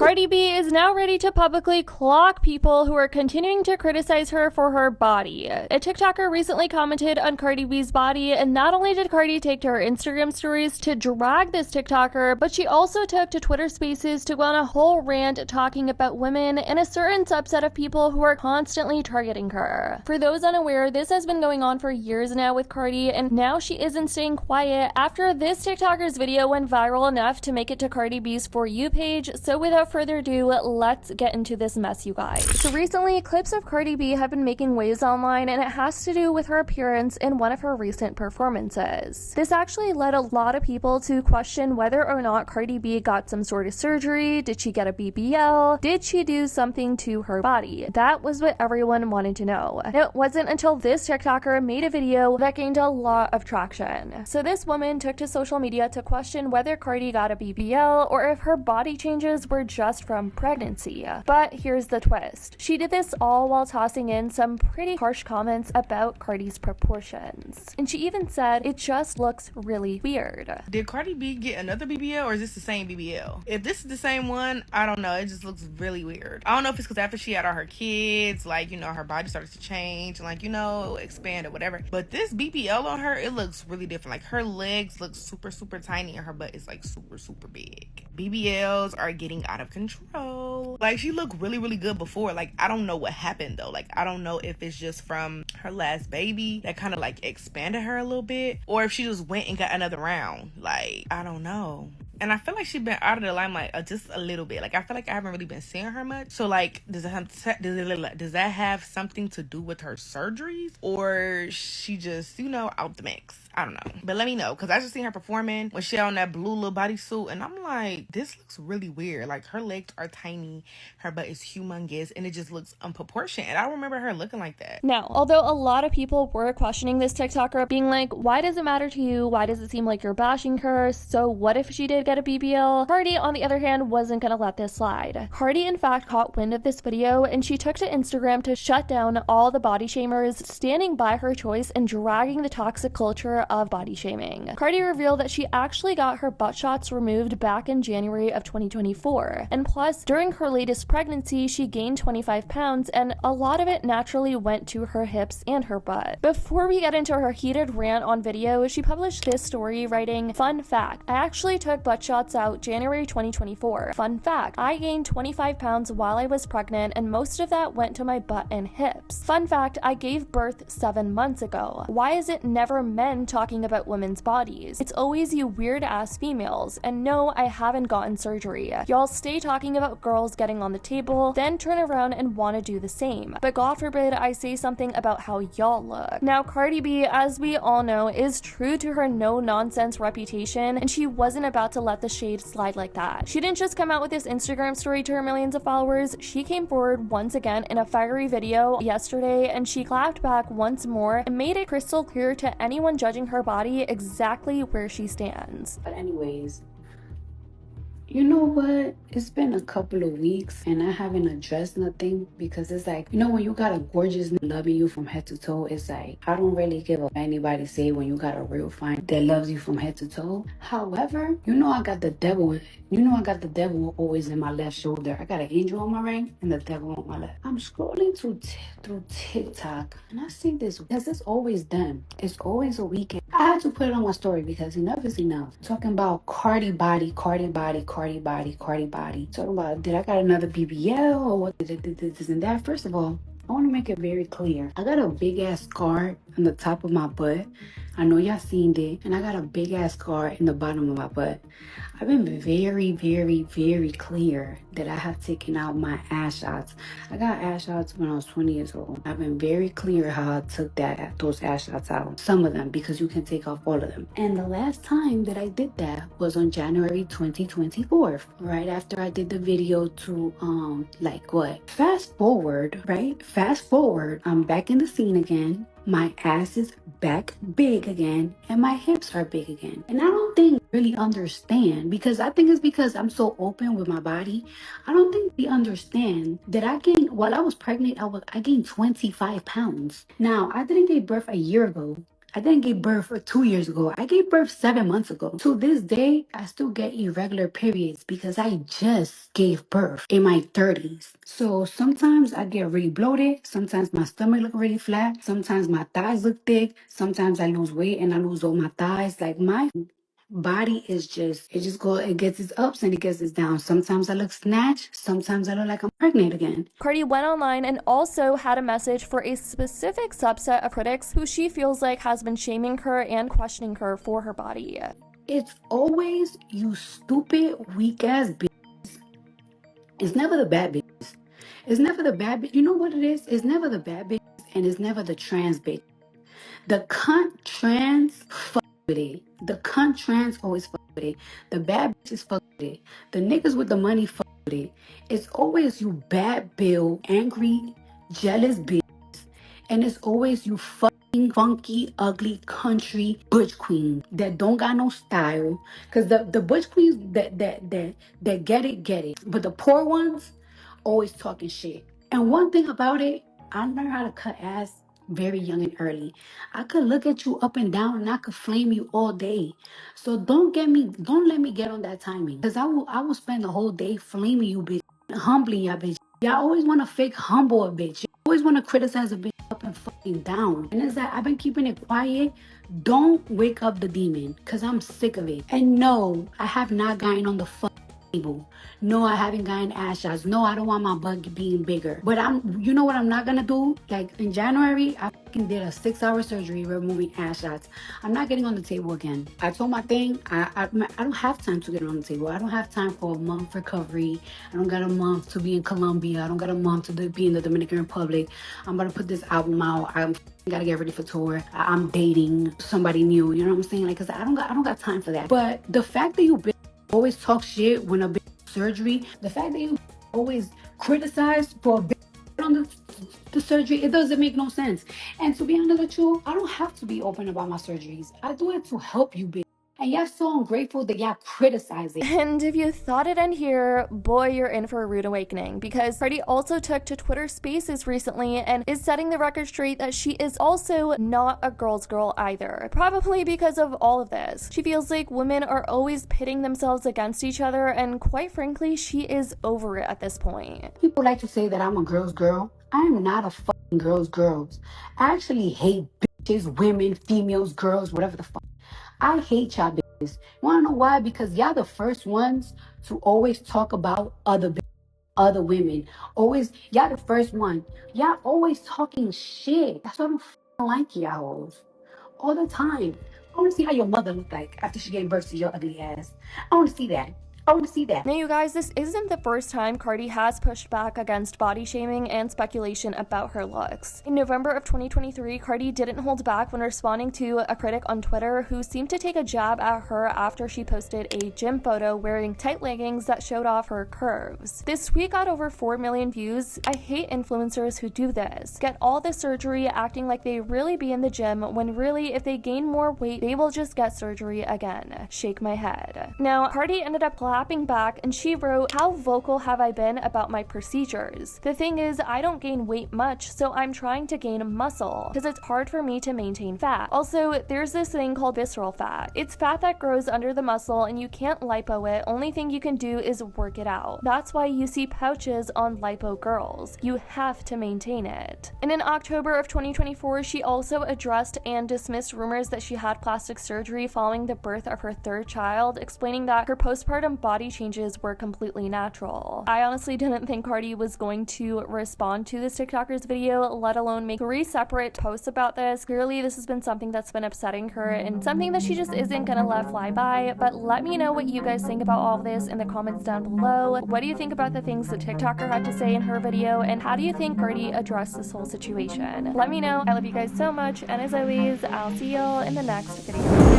Cardi B is now ready to publicly clock people who are continuing to criticize her for her body. A TikToker recently commented on Cardi B's body, and not only did Cardi take to her Instagram stories to drag this TikToker, but she also took to Twitter Spaces to go on a whole rant talking about women and a certain subset of people who are constantly targeting her. For those unaware, this has been going on for years now with Cardi, and now she isn't staying quiet after this TikToker's video went viral enough to make it to Cardi B's For You page. So without further ado, let's get into this mess, you guys. So recently, clips of Cardi B have been making waves online, and it has to do with her appearance in one of her recent performances. This actually led a lot of people to question whether or not Cardi B got some sort of surgery. Did she get a BBL? Did she do something to her body? That was what everyone wanted to know. It wasn't until this TikToker made a video that gained a lot of traction. So this woman took to social media to question whether Cardi got a BBL or if her body changes were just from pregnancy. But here's the twist. She did this all while tossing in some pretty harsh comments about Cardi's proportions. And she even said it just looks really weird. Did Cardi B get another BBL, or is this the same BBL? If this is the same one, I don't know. It just looks really weird. I don't know if it's because after she had all her kids, like, her body started to change and, like, expand or whatever. But this BBL on her, it looks really different. Like, her legs look super, super tiny and her butt is, like, super, super big. BBLs are getting out of control. Like, she looked really, really good before. Like, I don't know what happened, though. Like, I don't know if it's just from her last baby that kind of, like, expanded her a little bit, or if she just went and got another round. Like, I don't know. And I feel like she's been out of the limelight just a little bit. Like, I feel like I haven't really been seeing her much. So, like, does that have something to do with her surgeries? Or she just, out the mix? I don't know. But let me know. Because I just seen her performing when she had on that blue little bodysuit. And I'm like, this looks really weird. Like, her legs are tiny. Her butt is humongous. And it just looks unproportioned. And I don't remember her looking like that. Now, although a lot of people were questioning this TikToker, being like, why does it matter to you? Why does it seem like you're bashing her? So what if she did get a BBL? Cardi, on the other hand, wasn't gonna let this slide. Cardi, in fact, caught wind of this video, and she took to Instagram to shut down all the body shamers standing by her choice and dragging the toxic culture of body shaming. Cardi revealed that she actually got her butt shots removed back in January of 2024. And plus, during her latest pregnancy, she gained 25 pounds, and a lot of it naturally went to her hips and her butt. Before we get into her heated rant on video, she published this story writing, "Fun fact, I actually took butt shots out January 2024. Fun fact, I gained 25 pounds while I was pregnant, and most of that went to my butt and hips. Fun fact, I gave birth 7 months ago. Why is it never men talking about women's bodies? It's always you weird ass females. And no, I haven't gotten surgery. Y'all stay talking about girls getting on the table, then turn around and want to do the same. But God forbid I say something about how y'all look." Now, Cardi B, as we all know, is true to her no-nonsense reputation, and she wasn't about to let the shade slide like that. She didn't just come out with this Instagram story to her millions of followers. She came forward once again in a fiery video yesterday, and she clapped back once more and made it crystal clear to anyone judging her body exactly where she stands. But anyways, you know what? It's been a couple of weeks and I haven't addressed nothing because it's like, when you got a gorgeous loving you from head to toe, it's like, I don't really give up anybody say when you got a real fine that loves you from head to toe. However, I got the devil always in my left shoulder. I got an angel on my right and the devil on my left. I'm scrolling through TikTok and I see this because it's always done. It's always a weekend. I had to put it on my story because enough is enough. Talking about Cardi body. Talking about, did I got another BBL or what? This and that. First of all, I want to make it very clear. I got a big ass scar on the top of my butt. I know y'all seen it. And I got a big ass scar in the bottom of my butt. I've been very, very, very clear that I have taken out my ass shots. I got ass shots when I was 20 years old. I've been very clear how I took those ass shots out. Some of them, because you can take off all of them. And the last time that I did that was on January 2024. Right after I did the video to, Fast forward, I'm back in the scene again. My ass is back big again and my hips are big again. And I don't think really understand, because I think it's because I'm so open with my body. I don't think they understand that while I was pregnant, I gained 25 pounds. Now, I didn't give birth a year ago. I didn't give birth 2 years ago. I gave birth 7 months ago. To this day, I still get irregular periods because I just gave birth in my 30s. So sometimes I get really bloated. Sometimes my stomach look really flat. Sometimes my thighs look thick. Sometimes I lose weight and I lose all my thighs. Like my body is it gets its ups and it gets its downs. Sometimes I look snatched. Sometimes I look like I'm pregnant again. Cardi went online and also had a message for a specific subset of critics who she feels like has been shaming her and questioning her for her body. It's always you stupid, weak ass bitch. It's never the bad bitch. It's never the bad bitch. You know what it is? It's never the bad bitch and it's never the trans bitch. The cunt trans fuck with it. The cunt trans always fuck with it. The bad bitches fuck with it. The niggas with the money fuck with it. It's always you bad bill, angry, jealous bitch. And it's always you fucking funky, ugly country butch queen that don't got no style. Cause the butch queens that get it. But the poor ones always talking shit. And one thing about it, I learned how to cut ass very young and early. I could look at you up and down and I could flame you all day. So don't let me get on that timing. Cause I will spend the whole day flaming you bitch, humbling ya bitch. Y'all always want to fake humble a bitch. You always want to criticize a bitch up and fucking down. And it's like I've been keeping it quiet. Don't wake up the demon. Cause I'm sick of it. And no, I have not gotten on the table. No, I haven't gotten ass shots. No, I don't want my butt being bigger. But you know what I'm not gonna do? Like in January, I fucking did a 6-hour surgery removing ass shots. I'm not getting on the table again. I told my thing, I don't have time to get on the table. I don't have time for a month recovery. I don't got a month to be in Colombia. I don't got a month to be in the Dominican Republic. I'm gonna put this album out. I'm gotta get ready for tour. I'm dating somebody new. You know what I'm saying? Like, cause I don't got time for that. But the fact that you always talk shit when a bitch surgery, the fact that you always criticize for a bitch on the surgery, it doesn't make no sense. And to be honest with you, I don't have to be open about my surgeries. I do it to help you, bitch. And y'all so ungrateful that y'all criticize it. And if you thought it end here, boy, you're in for a rude awakening, because Cardi also took to Twitter Spaces recently and is setting the record straight that she is also not a girl's girl either. Probably because of all of this. She feels like women are always pitting themselves against each other, and quite frankly, she is over it at this point. People like to say that I'm a girl's girl. I am not a fucking girl's girl. I actually hate bitches, women, females, girls, whatever the fuck. I hate y'all bitches. You wanna know why? Because y'all the first ones to always talk about other women. Always, y'all the first one. Y'all always talking shit. That's why I don't like y'all all the time. I wanna see how your mother look like after she gave birth to your ugly ass. I wanna see that. Now, you guys, this isn't the first time Cardi has pushed back against body shaming and speculation about her looks. In November of 2023, Cardi didn't hold back when responding to a critic on Twitter who seemed to take a jab at her after she posted a gym photo wearing tight leggings that showed off her curves. This tweet got over 4 million views. I hate influencers who do this. Get all the surgery acting like they really be in the gym when really if they gain more weight, they will just get surgery again. Shake my head. Now, Cardi ended up clapping back and she wrote, "How vocal have I been about my procedures? The thing is, I don't gain weight much, so I'm trying to gain muscle because it's hard for me to maintain fat. Also, there's this thing called visceral fat. It's fat that grows under the muscle and you can't lipo it. Only thing you can do is work it out. That's why you see pouches on lipo girls. You have to maintain it." And in October of 2024, she also addressed and dismissed rumors that she had plastic surgery following the birth of her third child, explaining that her postpartum body changes were completely natural. I honestly didn't think Cardi was going to respond to this TikToker's video, let alone make 3 separate posts about this. Clearly, this has been something that's been upsetting her and something that she just isn't gonna let fly by. But let me know what you guys think about all of this in the comments down below. What do you think about the things the TikToker had to say in her video, and how do you think Cardi addressed this whole situation? Let me know. I love you guys so much, and as always, I'll see y'all in the next video.